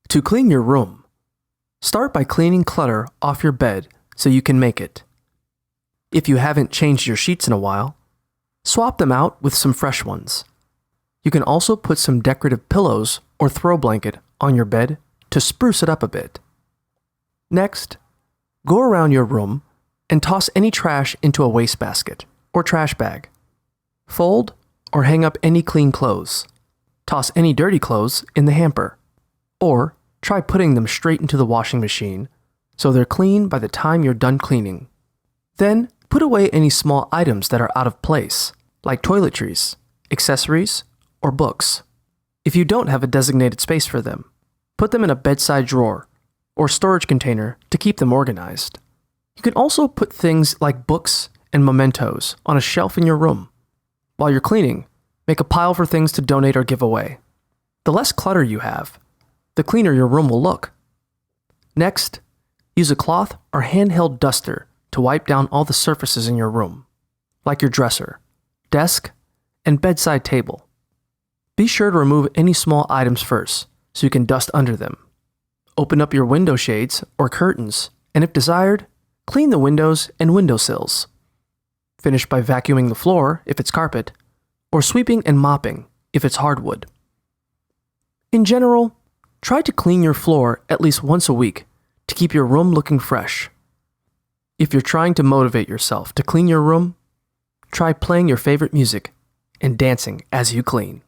To clean your room, start by cleaning clutter off your bed so you can make it. If you haven't changed your sheets in a while, swap them out with some fresh ones. You can also put some decorative pillows or throw blanket on your bed to spruce it up a bit. Next, go around your room and toss any trash into a wastebasket or trash bag. Fold or hang up any clean clothes. Toss any dirty clothes in the hamper. Or try putting them straight into the washing machine so they're clean by the time you're done cleaning. Then, put away any small items that are out of place, like toiletries, accessories, or books. If you don't have a designated space for them, put them in a bedside drawer or storage container to keep them organized. You can also put things like books and mementos on a shelf in your room. While you're cleaning, make a pile for things to donate or give away. The less clutter you have, the cleaner your room will look. Next, use a cloth or handheld duster to wipe down all the surfaces in your room, like your dresser, desk, and bedside table. Be sure to remove any small items first so you can dust under them. Open up your window shades or curtains, and if desired, clean the windows and windowsills. Finish by vacuuming the floor if it's carpet, or sweeping and mopping if it's hardwood. In general, try to clean your floor at least once a week to keep your room looking fresh. If you're trying to motivate yourself to clean your room, try playing your favorite music and dancing as you clean.